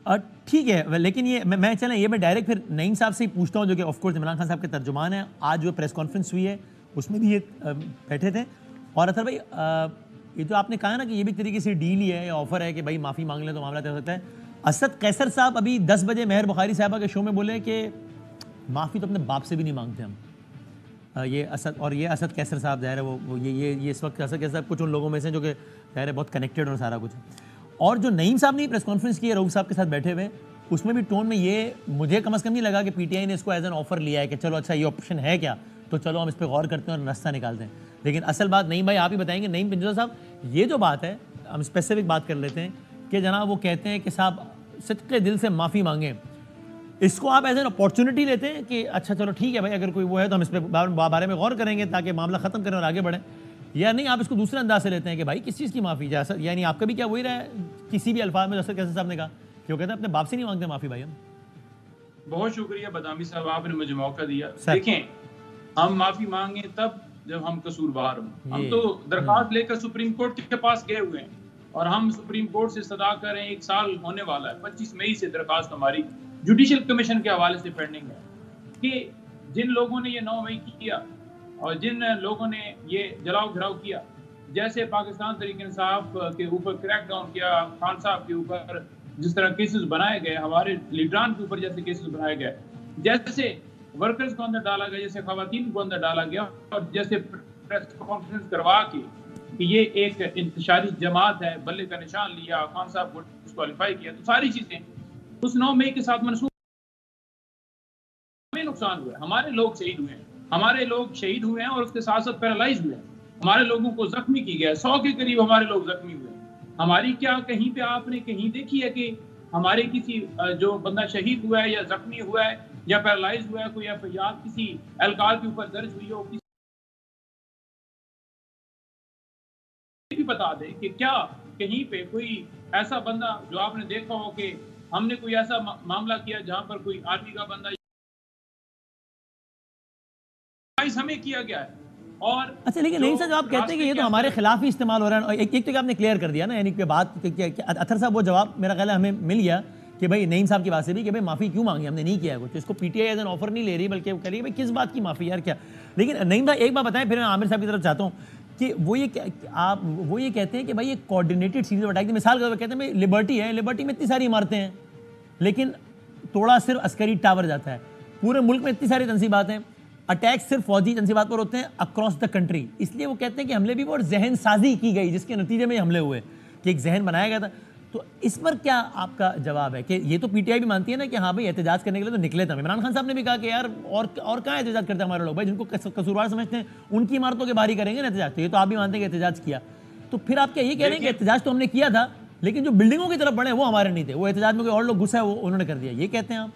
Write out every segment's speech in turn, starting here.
ठीक है, लेकिन ये मैं चलें ये मैं डायरेक्ट फिर नईम साहब से ही पूछता हूँ, जो कि ऑफ कोर्स इमरान खान साहब के तर्जुमान हैं। आज जो प्रेस कॉन्फ्रेंस हुई है उसमें भी ये बैठे थे। और अतर भाई, ये जो आपने कहा ना कि ये भी तरीके से डील ही है या ऑफर है कि भाई माफ़ी मांग लें तो मामला तय हो सकता है। असद कैसर साहब अभी 10 बजे मेहर बुखारी साहबा के शो में बोले कि माफ़ी तो अपने बाप से भी नहीं मांगते हम। ये असद कैसर साहब ज़ाहिर है वो ये इस वक्त असद कैसर साहब कुछ उन लोगों में से जो कि ज़ाहिर है बहुत कनेक्टेड और सारा कुछ। और जो नईम साहब ने प्रेस कॉन्फ्रेंस की है रऊफ साहब के साथ बैठे हुए, उसमें भी टोन में ये मुझे कम से कम नहीं लगा कि पीटीआई ने इसको एज एन ऑफर लिया है कि चलो अच्छा ये ऑप्शन है क्या, तो चलो हम इस पर गौर करते हैं और रास्ता निकालते हैं। लेकिन असल बात नईम भाई आप ही बताएंगे। नईम पिंजरा साहब, ये जो बात है हम स्पेसिफिक बात कर लेते हैं कि जनाब वो कहते हैं कि साहब सच्चे दिल से माफ़ी मांगें, इसको आप एज एन अपॉर्चुनिटी लेते हैं कि अच्छा चलो ठीक है भाई अगर कोई वो है तो हम इस पर बारे में गौर करेंगे ताकि मामला ख़त्म करें और आगे बढ़ें, या नहीं आप इसको दूसरे अंदाज से लेते हैं कि भाई किस चीज़ की माफ़ी, जैसा यानी आपका भी क्या वही रहा है किसी भी अल्फाज में जैसे कैसे साहब ने कहा कि वो कहते हैं अपने बाप से नहीं मांगते माफ़ी भाई हम। बहुत शुक्रिया बदामी साहब, आपने मुझे मौका दिया। देखें, हम माफ़ी मांगे तब जब हम कसूरवार हों। हम तो दरखास्त लेकर सुप्रीम कोर्ट के पास गए हुए हैं और हम सुप्रीम कोर्ट से सदा कर रहे हैं, 1 साल होने वाला है। 25 मई से दरखास्त हमारी जुडिशल कमीशन के हवाले से पेंडिंग है कि जिन लोगों ने ये 9 मई किया और जिन लोगों ने ये जलाओ घिराव किया, जैसे पाकिस्तान तहरीक इंसाफ के ऊपर क्रैक डाउन किया, खान साहब के ऊपर जिस तरह केसेस बनाए गए, हमारे लीडरान के ऊपर जैसे केसेस बनाए गए, जैसे वर्कर्स को अंदर डाला गया, जैसे खवातीन को अंदर डाला गया, और जैसे प्रेस कॉन्फ्रेंस करवा के कि ये एक इंतशारी जमात है, बल्ले का निशान लिया, खान साहब को डिस्क्वालीफाई किया, तो सारी चीजें उस 9 मई के साथ मनसूख। हमें नुकसान हुआ है, हमारे लोग शहीद हुए हैं, हमारे लोग शहीद हुए हैं और उसके साथ साथ पैरालाइज हुए हैं, हमारे लोगों को जख्मी की गया है, 100 के करीब हमारे लोग जख्मी हुए हैं। हमारी क्या कहीं पे आपने कहीं देखी है कि हमारे किसी जो बंदा शहीद हुआ है या जख्मी हुआ है या पैरालाइज हुआ है, कोई एफआईआर किसी एहलकार के ऊपर दर्ज हुई हो, किसी भी बता दे कि क्या कहीं पे कोई ऐसा बंदा जो आपने देखा हो कि हमने कोई ऐसा मामला किया जहां पर कोई आर्मी का बंदा हमें किया गया है। और अच्छा, लेकिन नहीं सर, जो आप कहते हैं कि ये तो हमारे खिलाफ ही इस्तेमाल हो रहा है, एक तो आपने क्लियर कर दिया ना, यानी कि बात अतर साहब वो जवाब मेरा ख्याल है हमें मिल गया कि भाई नईम साहब की बात से भी कि भाई माफ़ी क्यों मांगी, हमने नहीं किया कुछ, तो इसको पीटीआई एज एन ऑफर नहीं ले रही, बल्कि वो कह रही है भाई किस बात की माफ़ी यार क्या। लेकिन नईम भाई एक बात बताएं, फिर मैं आमिर साहब की तरफ चाहता हूँ कि वो ये कहते हैं कि भाई ये कोऑर्डिनेटेड सीरीज अटैक, मिसाल के तौर पर कहते हैं भाई लिबर्टी है, लिबर्टी में इतनी सारी इमारतें हैं लेकिन तोड़ा सिर्फ अस्करी टावर जाता है, पूरे मुल्क में इतनी सारी तंसीबात हैं, अटैक सिर्फ फौजी तंसीबात पर होते हैं अक्रॉस द कंट्री, इसलिए वो कहते हैं कि हमले भी वो जहन साजी की गई जिसके नतीजे में हमले हुए, कि एक जहन बनाया गया था। तो इस पर क्या आपका जवाब है कि ये तो पीटीआई भी मानती है ना कि हाँ भाई एहतजाज करने के लिए तो निकले थे। इमरान खान साहब ने भी कहा कि यार और कहाँ एहतजाज करते हैं हमारे लोग, भाई जिनको कसूरवार समझते हैं उनकी इमारतों के बाहर ही करेंगे ना एहतजाज, तो ये तो आप भी मानते हैं कि एहतजाज किया, तो फिर आप क्या ये कह रहे हैं कि एहतजाज तो हमने किया था लेकिन जो बिल्डिंगों की तरफ बढ़े वो हमारे नहीं थे, वो एहतजाज में कोई और लोग घुसा है वो उन्होंने कर दिया, ये कहते हैं आप?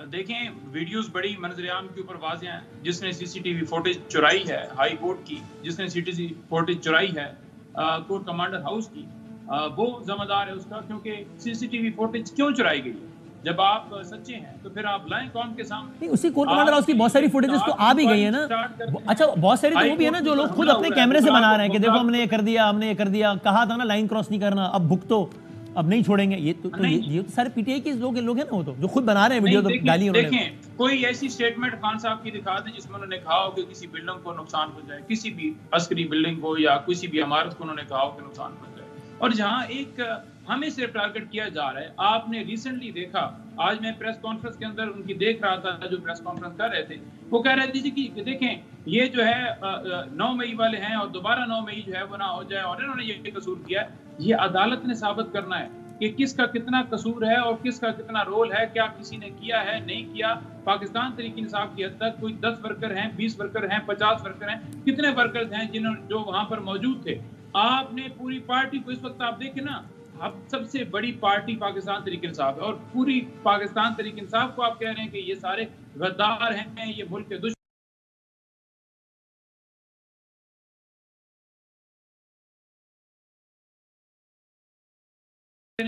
देखें, वीडियोस बड़ी मंजर-ए-आम के ऊपर वाज़ेह हैं। जिसने सीसीटीवी फुटेज चुराई है हाई कोर्ट की, जिसने सीसीटीवी फुटेज चुराई है कोर्ट कमांडर हाउस की, वो जिम्मेदार है उसका, क्योंकि सीसीटीवी फुटेज क्यों चुराई गई? जब आप सच्चे हैं तो फिर आप लाएं कौम के सामने। नहीं, उसी कोर्ट कमांडर हाउस की बहुत सारी फुटेजेस तो आ भी गई है ना। अच्छा, बहुत सारी तो वो भी है ना जो लोग खुद अपने कैमरे से बना रहे हैं कि देखो हमने ये कर दिया, हमने ये कर दिया, कहा था ना लाइन क्रॉस नहीं करना, अब भुगतो, अब नहीं छोड़ेंगे। ये तो सारे पीटीआई के लोग हैं ना, वो तो जो खुद बना रहे हैं वीडियो तो डाली उन्होंने। देखें, कोई ऐसी स्टेटमेंट खान साहब की दिखा दे जिसमें उन्होंने कहा हो कि किसी बिल्डिंग को नुकसान पहुंचाए, किसी भी अस्करी बिल्डिंग को या किसी भी इमारत को उन्होंने कहा हो कि नुकसान पहुंचाए, और जहां एक हमें सिर्फ टारगेट किया जा रहा है। आपने रिसेंटली देखा, आज मैं प्रेस कॉन्फ्रेंस के अंदर उनकी देख रहा था, जो प्रेस कॉन्फ्रेंस कर रहे थे वो कह रहे थे कि देखें ये जो है 9 मई वाले हैं और दोबारा 9 मई जो है वो ना हो जाए, और इन्होंने ये कसूर किया है। ये अदालत ने साबित करना है कि किसका कितना कसूर है और किसका कितना रोल है, क्या किसी ने किया है नहीं किया। पाकिस्तान तहरीक इंसाफ की हद तक कोई 10 वर्कर हैं, 20 वर्कर हैं, 50 वर्कर हैं, कितने वर्कर्स हैं जो वहां पर मौजूद थे। आपने पूरी पार्टी को, इस वक्त आप देखें ना, अब सबसे बड़ी पार्टी पाकिस्तान तहरीक इंसाफ है और पूरी पाकिस्तान तहरीक इंसाफ को आप कह रहे हैं कि ये सारे गद्दार हैं, ये मुल्क के दुश्मन,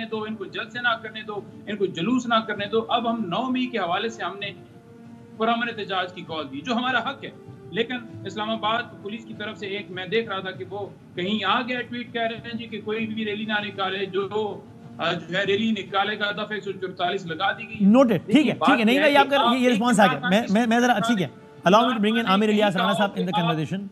दो इनको जल्द से ना करने दो, इनको जुलूस ना करने दो। अब हम 9 मई के हवाले से हमने पुरअमन एहतजाज की कॉल दी, जो हमारा हक है, लेकिन इस्लामाबाद पुलिस की तरफ से एक मैं देख रहा था कि वो कहीं आ गया ट्वीट कह रहे हैं जी कि कोई भी रैली ना निकाले जो जो है रैली निकालेगा, दफा 144 लगा दी गई। नोटेड, ठीक है नहीं भाई, आपका ये रिस्पॉन्स आ गया। मैं जरा ठीक है, allow me to bring in Aamir Ilyas Rana साहब इन द कन्वर्सेशन।